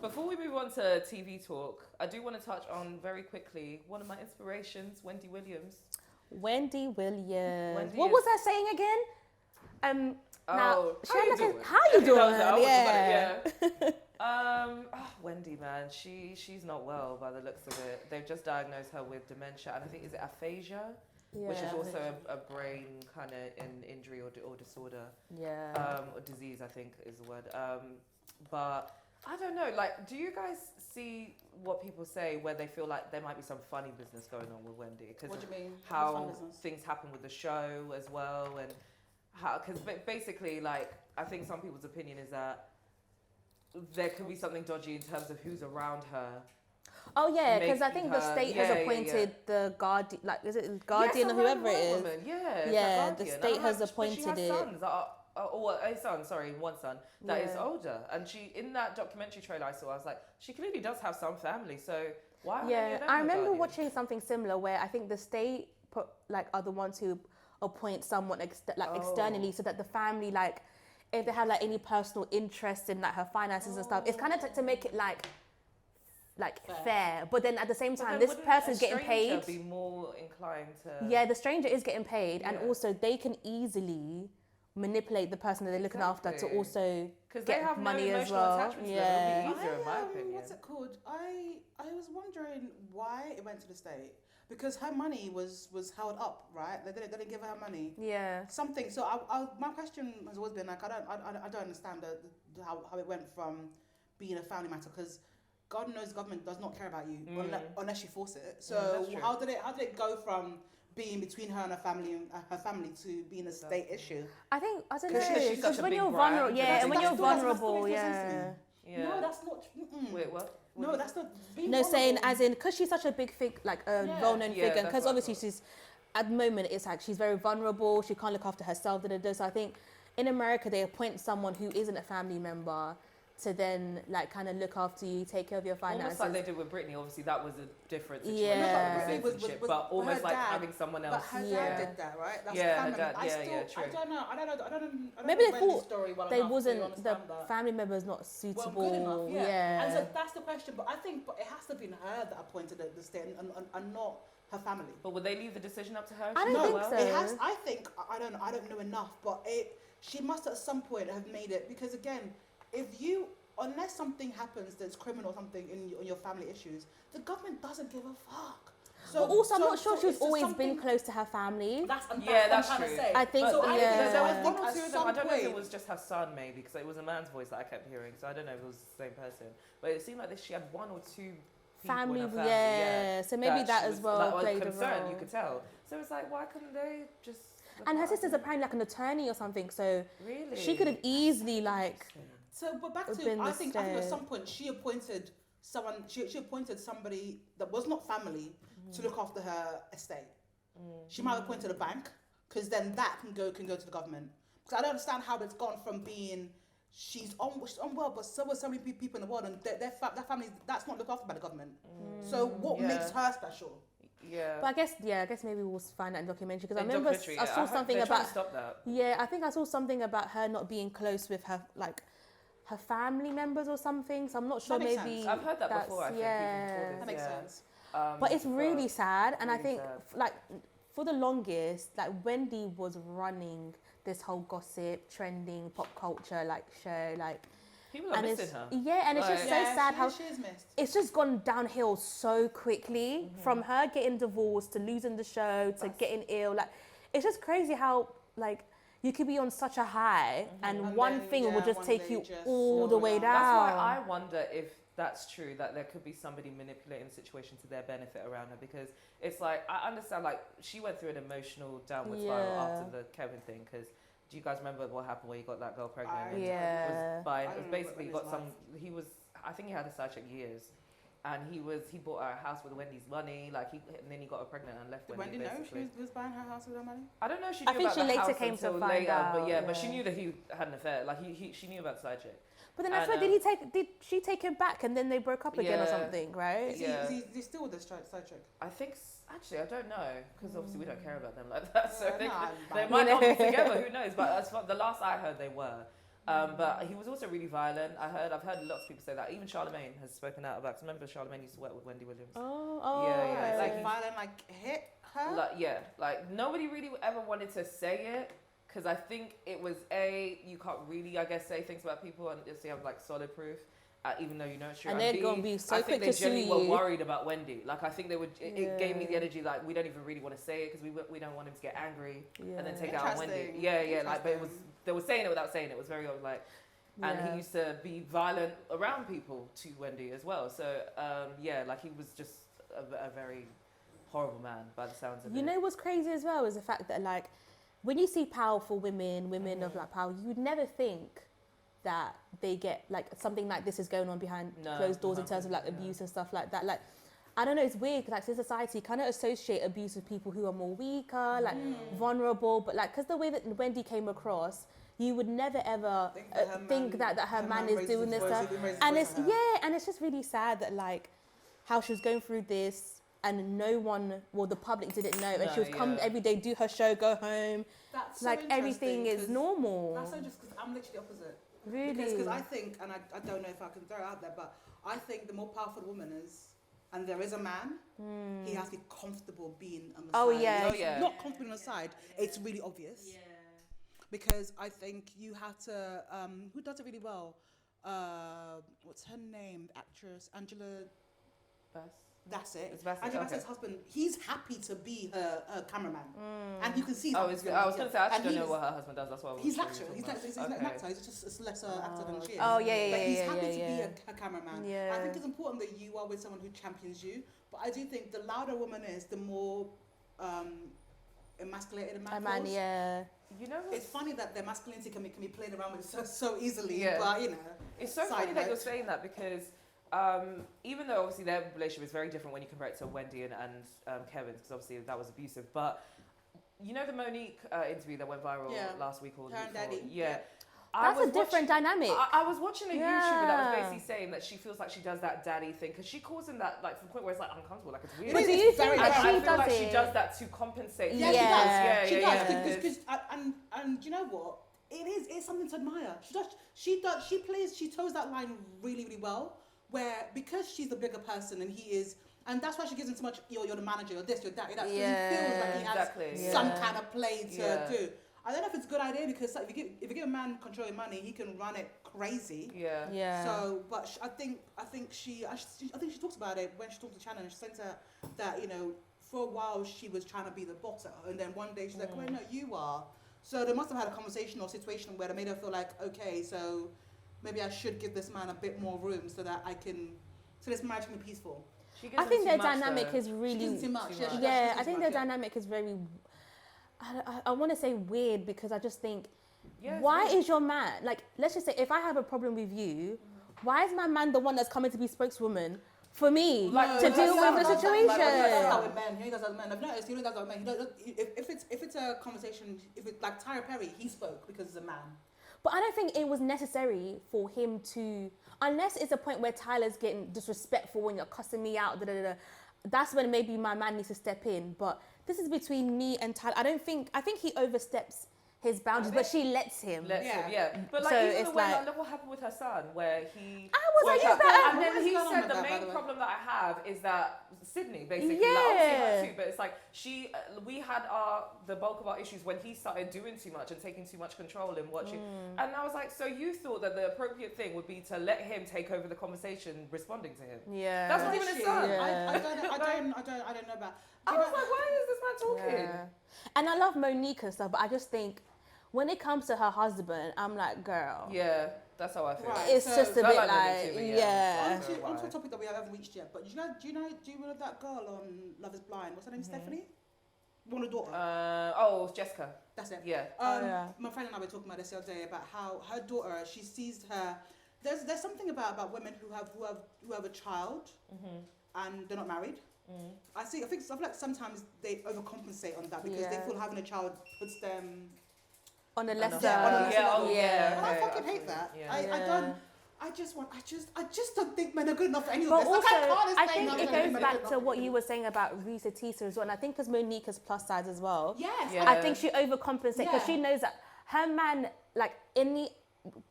Before we move on to TV talk, I do want to touch on very quickly one of my inspirations, Wendy Williams. Wendy Williams. Wendy What is- was I saying again? Now, how you doing? How you doing? That was Yeah. about it, Wendy, man, she's not well by the looks of it. They've just diagnosed her with dementia, and I think is it aphasia, which is also a brain kind of injury or disorder. Yeah. Or disease, I think is the word. But I don't know. Like, do you guys see what people say where they feel like there might be some funny business going on with Wendy? Because What do you mean? how things happen with the show as well, and how, because basically, like, I think some people's opinion is that there could be something dodgy in terms of who's around her. Oh yeah, because I making think the her- state has appointed the guardian, like is it guardian or whoever it is? Woman. Yeah, it's Yeah, a the guardian. state And I'm has like, but she appointed has it. Sons that are, a son, sorry, one son that is Yeah. older, and she in that documentary trailer I saw, I was like, she clearly does have some family. So why? Are any Yeah, of them I her remember guardian? watching something similar where I think the state are the ones who appoint someone externally, so that the family, like, if they have like any personal interest in like her finances and stuff, it's kind of to make it like fair. But then at the same But time, then this wouldn't person's a getting stranger paid. Be more inclined to. Yeah, the stranger is getting paid, and Yeah. also they can easily manipulate the person that they're looking after to Exactly. also Because they get have money no as emotional well. attachment to them. Yeah. It'll be easier, in my opinion. What's it called? I was wondering why it went to the state, because her money was held up, right? They didn't give her money. Yeah. Something. So my question has always been like, I don't understand how it went from being a family matter, because God knows the government does not care about you unless you force it. So that's true. how did it go from being between her and her family to being a state issue? I think I don't Because know, she's such because a when big you're brand, vulnerable, but yeah, and when that's you're still- that's vulnerable, still makes sense to yeah. me. Yeah. No, that's not. Wait, what? No, that's not. Being No, saying vulnerable. as in because she's such a big like a Yeah. well-known Yeah, figure, that's because what I obviously thought. she's at the moment it's like she's very vulnerable. She can't look after herself. So I think in America they appoint someone who isn't a family member to then like kind of look after you, take care of your finances. Almost like they did with Britney. Obviously, that was a different situation. Yeah. Not But with citizenship, but her almost like dad- having someone else. But her Yeah. dad did that, right? That's Yeah, her family. dad- I yeah, still, yeah, true. I don't know. I don't Maybe know they Wendy's thought story well they enough to wasn't the understand that. family members not Well, suitable. good enough, yeah. yeah. And so that's the question. But I think it has to have been her that appointed the state and not her family. But would they leave the decision up to her? I She don't did think well. so. It has. I think I don't know enough, but she must at some point have made it, because again, unless something happens that's criminal or something in your family issues, the government doesn't give a fuck. But also, I'm not sure so she's it's just always been something- close to her family. That's Yeah, what I'm that's trying to true. say. I think, So I yeah. think There was at one or two of them. I some don't know if it point- was just her son, maybe, because it was a man's voice that I kept hearing. So I don't know if it was the same person. But it seemed like she had one or two people Family, in her family, yeah. So maybe that she as was, well like, played a concerned, role. you could tell. So it's like, why couldn't they just? look And her after sister's them? apparently like an attorney or something, so Really? she could have easily like. So, but back Have to been I the think at state. some point she appointed someone. She appointed somebody that was not family to look after her estate. She might have appointed a bank, because then that can go to the government. Because I don't understand how it's gone from being she's unwell, but so are so many people in the world, and their families that's not looked after by the government. So what Yeah. makes her special? Yeah. But I guess maybe we'll find that in documentary, because I In remember documentary, I yeah. saw heard something they're trying about. to stop that. Yeah, I think I saw something about her not being close with her family members or something. So I'm not sure. That makes Maybe sense. I've heard that that's, before. I think yeah. people told us, That makes yeah. sense. But it's really sad, and I really think sad. like for the longest, like Wendy was running this whole gossip, trending, pop culture like show, like. People are And missing it's her. yeah, and it's just Like- so sad how she is missed. it's just gone downhill so quickly, Mm-hmm. from her getting divorced to losing the show to getting ill. Like, it's just crazy how like you could be on such a high and And one then, thing will yeah, just one take day you just all the slow way down. down. That's why I wonder if that's true, that there could be somebody manipulating the situation to their benefit around her, because it's like, I understand, like, she went through an emotional downward spiral Yeah. after the Kevin thing, because do you guys remember what happened where you got that girl pregnant? I- and Yeah. was buying, I it was remember basically in got his some, life. I think he had a side check years, and he bought her a house with Wendy's money, like, and then he got her pregnant and left Did Wendy, Wendy know basically. she was buying her house with her money? I don't know if she I knew think about she the later house came to until find later, but out, but she yeah. knew that he had an affair, like, she knew about the side chick. But then I And, swear, did she take him back and then they broke up again or Yeah. something, right? Yeah. Is he still with the side chick? I think, actually, I don't know, because obviously we don't care about them like that, so Yeah, no, they I'm might You not be know. together, who knows, but as far, the last I heard they were. But he was also really violent. I've heard lots of people say that. Even Charlemagne has spoken out about. 'Cause remember, Charlemagne used to work with Wendy Williams. Yeah. Like violent, like hit her. Like nobody really ever wanted to say it because I think it was you can't really, I guess, say things about people unless you have like solid proof. Even though you know it's true. And they're gonna be so quick to sue you. I think they genuinely were worried about Wendy. Like I think they would. It gave me the energy like we don't even really want to say it because we don't want him to get angry and then take it out on Wendy. Yeah. Like, but they were saying it without saying it. It was very like, and he used to be violent around people to Wendy as well. So like he was just a very horrible man by the sounds of it. You know what's crazy as well is the fact that like when you see powerful women of like power, you would never think that they get like something like this is going on behind closed doors in terms of like abuse and stuff like that. Like, I don't know, it's weird because like society kind of associate abuse with people who are more weaker, like vulnerable. But like, because the way that Wendy came across, you would never ever think that her man is doing this stuff. And it's and it's just really sad that like how she was going through this and no one, well, the public didn't know, and she was come every day, do her show, go home. That's so like everything is normal. That's so just because I'm literally the opposite. Really? Because I think, and I don't know if I can throw it out there, but I think the more powerful the woman is, and there is a man, he has to be comfortable being on the side. If he's not comfortable on the side, it's really obvious. Yeah. Because I think you have to, who does it really well? What's her name? The actress, Angela Bass. That's it. Angela Bass's husband, he's happy to be her cameraman. And you can see I was going to say, I actually don't know what her husband does. That's why he's an actor. He's not an actor. He's just a lesser actor than she is. But he's happy to be a cameraman. Yeah. I think it's important that you are with someone who champions you. But I do think the louder a woman is, the more emasculated a man feels. You know, it's funny that their masculinity can be played around with so easily. Yeah. But, you know. It's so funny that you're saying that because even though obviously their relationship is very different when you compare it to Wendy and Kevin's, because obviously that was abusive. But you know the Monique interview that went viral last week or the week before? Yeah. That's a different dynamic. I was watching a YouTuber that was basically saying that she feels like she does that daddy thing because she calls him that like to the point where it's like uncomfortable, like it's weird. But do you think that I feel like she does that to compensate? Yeah, she does. Because and you know what? It's something to admire. She toes that line really, really well. Where because she's the bigger person and he is, and that's why she gives him so much. You're the manager. You're this. You're that. Because he feels like he has some kind of play to do. I don't know if it's a good idea because like, if you give a man control your money, he can run it crazy. Yeah. So, but I think she talks about it when she talked to Shannon. She said that for a while she was trying to be the botter, and then one day she's like, "Well, no, you are." So they must have had a conversation or situation where they made her feel like, okay, so maybe I should give this man a bit more room so this marriage can be peaceful. I think their dynamic is really. She gives too much. I think their dynamic is very. I want to say weird because I just think, why is your man, like, let's just say if I have a problem with you, why is my man the one that's coming to be spokeswoman for me to deal with the situation? He does that with men. He does that with men. I've noticed he does that with men. If it's a conversation, if it's like Tyra Perry, he spoke because he's a man. But I don't think it was necessary for him to, unless it's a point where Tyler's getting disrespectful and you're cussing me out, that's when maybe my man needs to step in. But this is between me and Tyler. I think he oversteps his boundaries, but she lets him. But like, so even the way, like, look what happened with her son, where he... and then he said the main problem that I have is that Sydney, basically, like, obviously her too, but it's like, we had the bulk of our issues when he started doing too much and taking too much control and watching. And I was like, so you thought that the appropriate thing would be to let him take over the conversation, responding to him. Yeah. That's not even his son. I don't know about... I was like, why is this man talking? Yeah. And I love Monique and stuff, but I just think when it comes to her husband, I'm like, girl. Yeah, that's how I feel. Right, it's just a bit like, Onto a topic that we haven't reached yet, but do you know that girl on Love Is Blind? What's her name? Stephanie? One of the daughter. Jessica. That's it. Yeah. My friend and I were talking about this the other day about how her daughter, she sees her. There's something about women who have a child and they're not married. I feel like sometimes they overcompensate on that because they feel having a child puts them on a lesser. And I fucking hate that. I just don't think men are good enough for any of this. But also, I think it goes back to what you were saying about Risa Tisa as well. And I think because Monique is plus size as well. Yes. I think she overcompensates because she knows that her man, like in the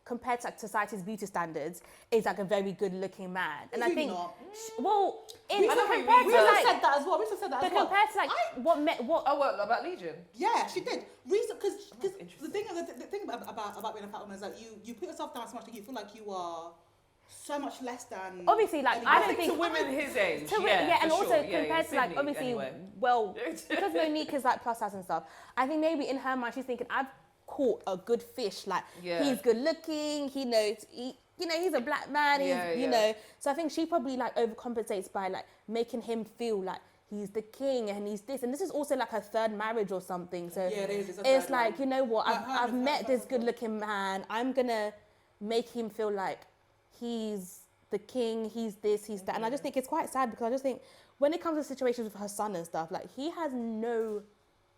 compared to like society's beauty standards, is like a very good-looking man. And I Really think, not. well, We compared to Risa like, said that as well. Risa said that but as well. compared to like what Oh, what about Legion? Yeah, she did. Reason, because the interesting. thing about being a fat woman is that you put yourself down so much that you feel like you are so much less than. obviously like anyone. I don't think to women his age. and for also sure. Yeah, compared to like Sydney, obviously anyway. well because Monique is like plus size and stuff. I think maybe in her mind she's thinking I've caught a good fish. Like he's good looking. He knows he's a black man. You know. So I think she probably like overcompensates by like making him feel like he's the king and he's this. And this is also like her third marriage or something. So yeah, it is. it's like you know what I've met this good looking man. I'm gonna make him feel like he's the king, he's this, he's that. And I just think it's quite sad because I just think when it comes to situations with her son and stuff, like he has no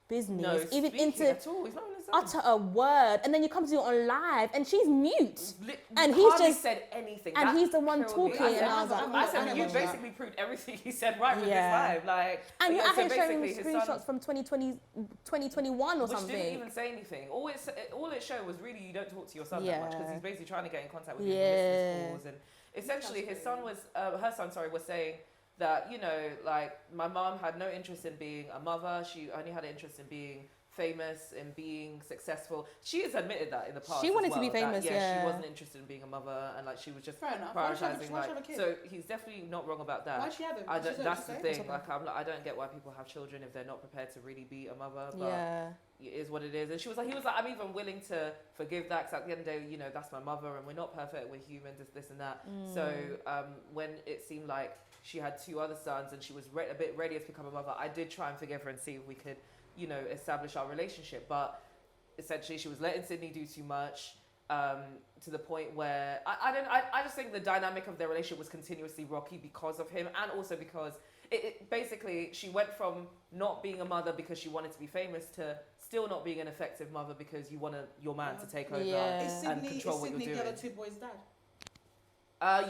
business even into at all. He's not even utter a word. And then you come to you on live and she's mute. And he's hardly just said anything. and That he's the one killed me. talking and I was like, I said you basically proved everything he said right with this live. Like, and you're so actually showing basically his screenshots son, from 2021 or which something. didn't even say anything. All it showed was really you don't talk to your son that much because he's basically trying to get in contact with you and listen to calls. And essentially his son was her son was saying that like my mom had no interest in being a mother. She only had an interest in being famous and being successful. She has admitted that in the past. She wanted to be that, famous, she yeah. wasn't interested in being a mother and like she was just Fair enough. prioritizing Why like. she have a kid? So he's definitely not wrong about that. Why she have it? I don't, that's the thing. Okay. Like I don't get why people have children if they're not prepared to really be a mother. But it is what it is. And he was like, I'm even willing to forgive that because at the end of the day, that's my mother and we're not perfect. We're human. This and that. So when it seemed like she had two other sons and she was a bit ready to become a mother, I did try and forgive her and see if we could, establish our relationship. But essentially, she was letting Sydney do too much. To the point where I just think the dynamic of their relationship was continuously rocky because of him, and also because it basically she went from not being a mother because she wanted to be famous to still not being an effective mother because you want your man to take over and control what you're doing. Is Sydney the other two boys' dad?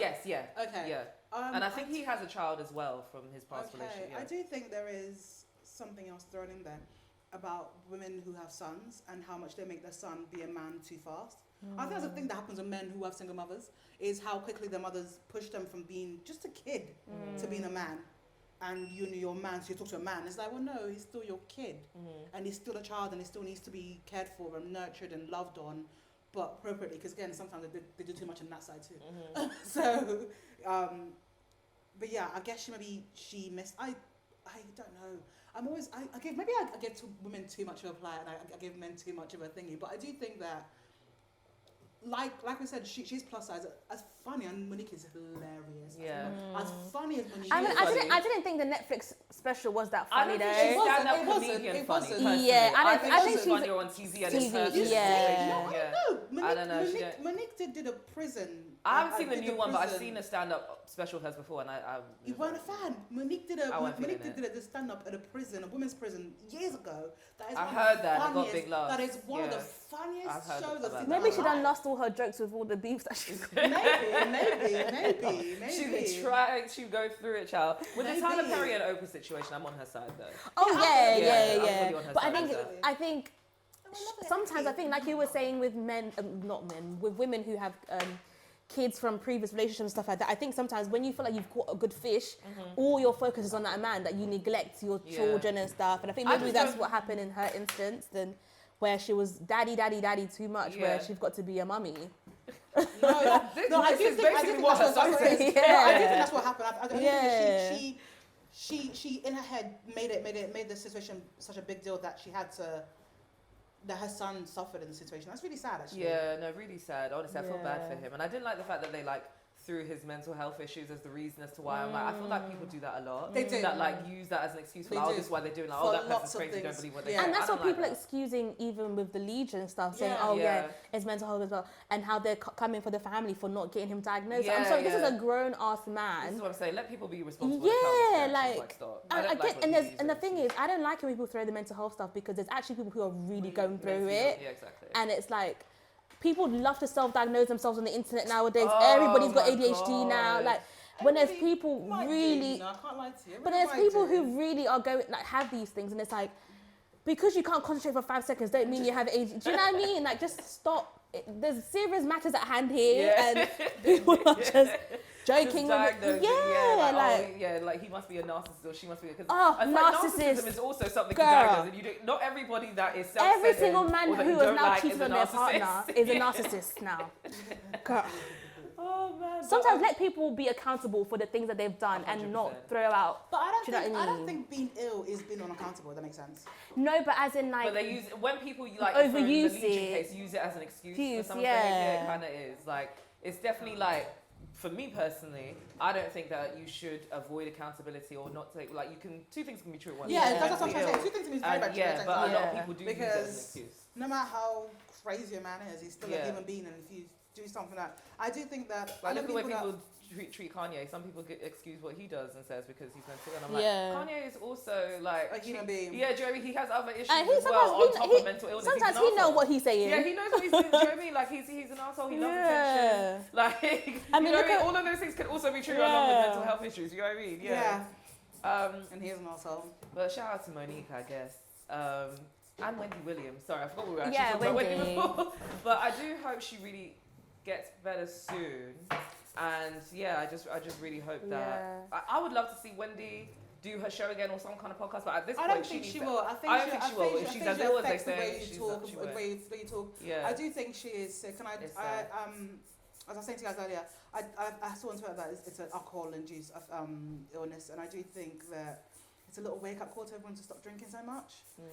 Yes, yeah. Okay. Yeah. And I think he has a child as well from his past relationship. Yeah. I do think there is something else thrown in there about women who have sons and how much they make their son be a man too fast. I think that's a thing that happens with men who have single mothers, is how quickly their mothers push them from being just a kid to being a man. And your man, so you talk to a man, it's like, well, no, he's still your kid. And he's still a child and he still needs to be cared for and nurtured and loved on, but appropriately, because again, sometimes they do too much on that side too. So, but yeah, I guess she missed, I don't know. I give to women too much of a play and I give men too much of a thingy, but I do think that like we said, she's plus size. As funny, and Monique is hilarious. Yeah. As funny as Monique. I mean, is. I didn't think the Netflix special was that funny though. It wasn't. It wasn't. Yeah, I think she's she's funnier on TV and in TV, person. yeah. I don't know. Monique did a prison. I haven't seen the new one, but I've seen a stand-up special of hers before, and I You weren't a fan. Monique did a stand-up at a prison, a women's prison, years ago. That is I heard that. It got big love. That is one of the funniest shows I've seen. Maybe she done lost all her jokes with all the beefs that she's got. Maybe. She's been trying to go through it, child. With the Tyler Perry and Oprah situation, I'm on her side though. Oh yeah. I'm fully on her But side. I think sometimes I think like you were saying with men, not men, with women who have kids from previous relationships and stuff like that. I think sometimes when you feel like you've caught a good fish, all your focus is on that man, that you neglect your children and stuff. And I think maybe that's what happened in her instance, then where she was daddy too much, where she's got to be a mummy. I do think that's what happened. I think she in her head made the situation such a big deal that she had to. That her son suffered in the situation. That's really sad, actually. Yeah, no, really sad. Honestly, I feel bad for him, and I didn't like the fact that they threw his mental health issues as the reason as to why. I'm like, I feel like people do that a lot. They do. That use that as an excuse for this is why they're doing For that person's lots of crazy. Don't things. believe what they do. And that's what people like are excusing even with the Legion and stuff, saying, it's mental health as well, and how they're coming for the family for not getting him diagnosed. I'm sorry, this is a grown ass man. This is what I'm saying. Let people be responsible. And the thing is, I don't like when people throw the mental health stuff because there's actually people who are really going through it. Yeah, exactly. And it's like, people love to self-diagnose themselves on the internet nowadays. Everybody's got ADHD now. Like, when there's people really, I can't lie to you. but there's people who really are going, like, have these things, and it's like, because you can't concentrate for 5 seconds, don't mean you have ADHD. Do you know what I mean? Like, just stop there's serious matters at hand here, Yeah. and people are just joking with it. diagnosing, like he must be a narcissist or she must be because narcissist narcissism is also something girl. to diagnose, and you do not everybody that is self-centered Every single man or that who you has don't now like cheated is a on their narcissist. partner is a narcissist now. Girl. Oh man. Sometimes let people be accountable for the things that they've done 100%. and not throw out. But Do you know what I I don't mean? think being ill is being unaccountable. If that makes sense. No, but as in like But they use when people like overuse for the Legion it. case use it as an excuse Excuse, for someone's yeah. behavior. It kind of is like it's definitely like for me personally, I don't think that you should avoid accountability or not take like you can two things can be true at once. Yeah, You can that's what I'm be trying to say. ill, Two things is very and, much yeah, but a lot of Yeah. people do use it as an Because excuse. no matter how crazy a man is, he's still a Yeah. human being, and if you do something that I do think that I Like know look at the way people people treat Kanye. Some people excuse what he does and says because he's mental, and I'm like, Yeah. Kanye is also like a human being. Yeah, do you know what I mean? He has other issues And he as well on top of mental illness. sometimes He's he an know arsehole. what he's saying. Yeah, he knows what he's doing. Do you know what I mean? Like he's an asshole. He loves attention. Like I mean, you know what I mean? look at- All of those things can also be true along with mental health issues. You know what I mean? Yeah. Yeah. And he is an asshole. But shout out to Monique, I guess. And Wendy Williams. Sorry, I forgot we were actually Yeah, talking about Wendy Wendy. before. But I do hope she really gets better soon. And yeah, I just really hope that I would love to see Wendy do her show again or some kind of podcast. But at this I point, don't think she she needs will. to- I think I don't think she will. If she's as ill as they affects the say, way you she's talk, not- she the won't. way you talk. Yeah. I do think she is sick, and It's sad. as I was saying to you guys earlier, I saw on Twitter that it's an alcohol-induced illness, and I do think that it's a little wake-up call to everyone to stop drinking so much,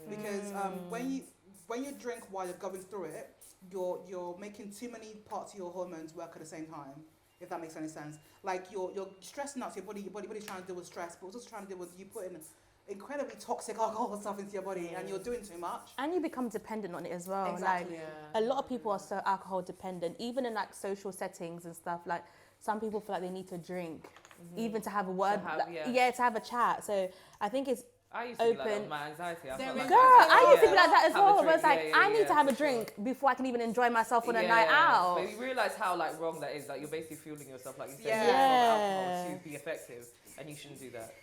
because when you drink while you're going through it, you're making too many parts of your hormones work at the same time. If that makes any sense, like you're stressing out your body's trying to deal with stress, but it's also trying to deal with you putting incredibly toxic alcohol stuff into your body, and you're doing too much. And you become dependent on it as well. Exactly. Like a lot of people are so alcohol dependent, even in like social settings and stuff. Like some people feel like they need to drink, even to have a word, to have a chat. So I think it's I used to be like that open. with my anxiety. I There felt is- like Girl, I used to be like that as Have a well. drink, Where it's like, yeah, I need to have a for sure. drink before I can even enjoy myself on a night out. But you realise how like wrong that is. Like you're basically fueling yourself, like you said, Yeah. from alcohol to be effective, and you shouldn't do that.